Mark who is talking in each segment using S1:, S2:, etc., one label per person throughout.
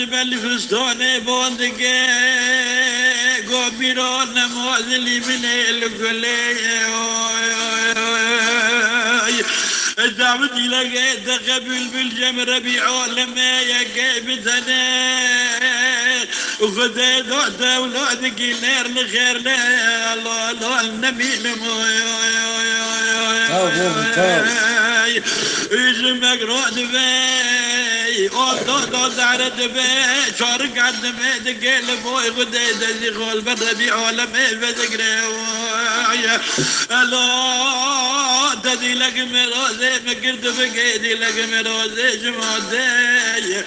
S1: بالفستان بوندقه قبيرون نموذلي من القلية دعوتي لقيت قبل بالجمر بعالمه يقيبتنا وخذ دوت اولادك نير لخير لا الله الله النبي اسمك راد بي اوضو دارت بي شارك عند بي دقيل بوي خذ دزي خول بربي عالمه بذكره الله تدي لك مرازي مكرت بقيدي لك مرازي جمادي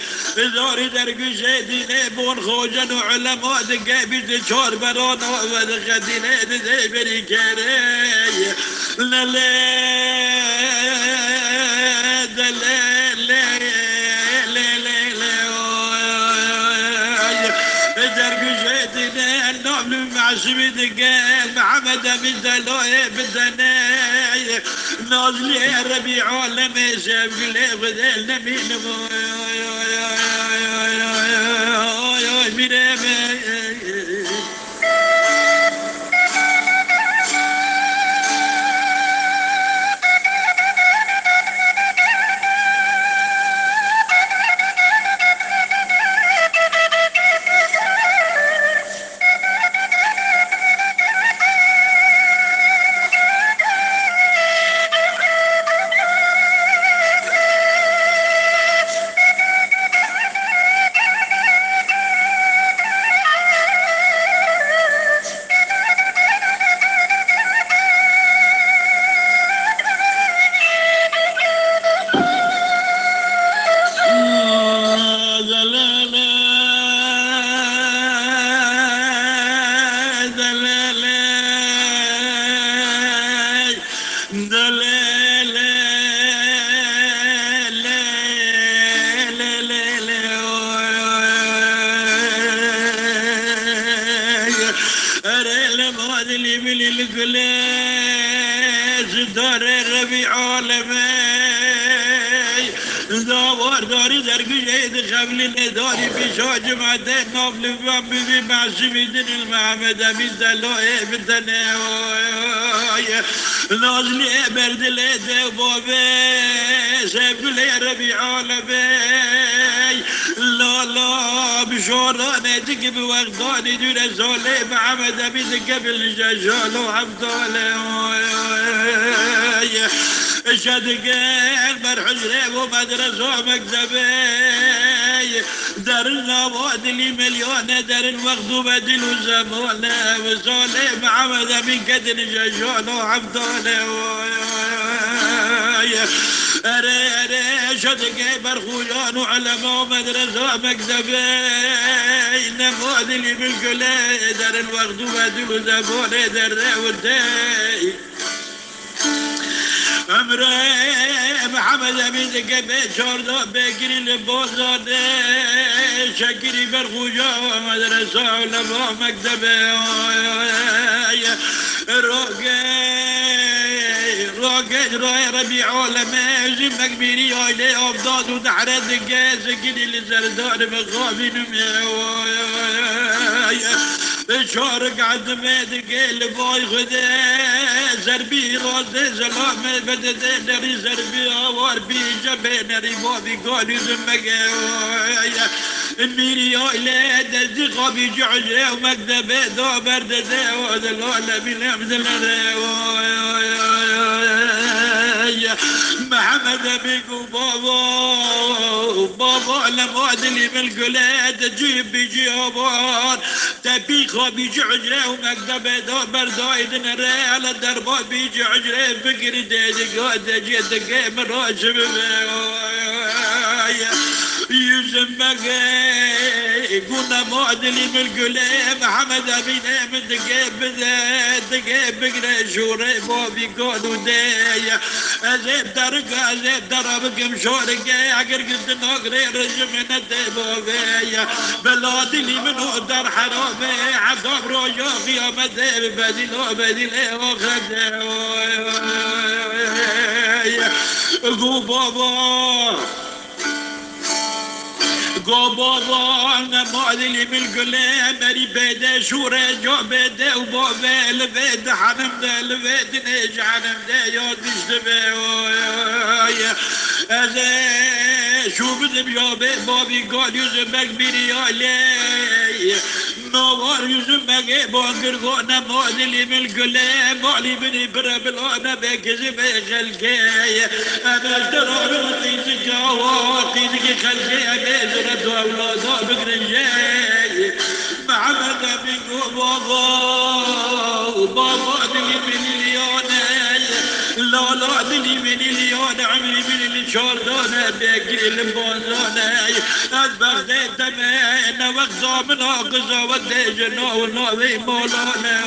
S1: زوري درقشي دي ليبون خوجن وعلماء دقابي تشور برون ودخدي ليدي زي بريكاري معشبي دقال محمد من دلوه بدناي نازلي ربيع لما شاف لي غدال نمين داري درقشي دخبلي داري في شوج معدين نوبل بامبي معشبي دين المعمد من دلوه بدناي نازلي برد ليدي وبابي سيبلي ربيع لبي لا لا بشوراني دق بوغداني دون زولي معمد من قبل جاجالو عبدالي شدقين برحجري ومدرسة مكتبي دار النواد اللي مليون دار المخدوبة دل وزمونة وصولي محمد من قدر جاجون وعبدالي أري شدقين برخوجان وعلماء ومدرسة مكتبي نمواد اللي بالكلي دار المخدوبة دل وزمونة دار ودي عمري محمد أمين قبل شوردو بكري لبوزاد شكري برخوجا ومدرسة ولبا مكتبة روكي ربيع لما جمك بيري هاي أبضاد وتحرد دقاس كني لزردان بخافين شارك عند ميدك اللي باي خده زربي راز زلام بدده نري زربي آوار بي جبه نري بابي قالي زمك الميري آيله دزي خابي جعجه ومكتبه دا برده وذلال بلمدلره محمد بيقو بابا لما ادلي من القلاد جيب بجيبان تبيخه بيجي عجره ومكتبه دو بردايد نرى على الدربات بيجي عجره فكر ديدي قاد جيت قيم راجب يزمك قلنا معدلي من القلاب محمد أبينا من دقيب بقنا شوري بابي قادوا دايا أزيب درقا أزيب دربك مشورك عقر قد نقري رجمنا دبابي بلادي لي من هدر حرامي عذاب روجا قيامة بدي لي وخد قو بابا بابا انا مالي بالقلام مري بدا شورة جو بدا وبابا لفيد حنم دا لفيد نيج حنم دا يا تشتبه شو بدم يا بابي قال يزمك بيري علي نوار يزمك بانقر غانا مالي بالقلام مالي بني برابل انا بكذب خلقي انا اشترى بطيس جوا قيدك خلقي انا أولاده بقرنجاي محمد بيقو بابا دلي مليوناي لا دلي مليون عمري من اللي شاردونا بيقري البوزوناي أتبغدي تمين وقزا من أقزا وديجنا ونوي مولانا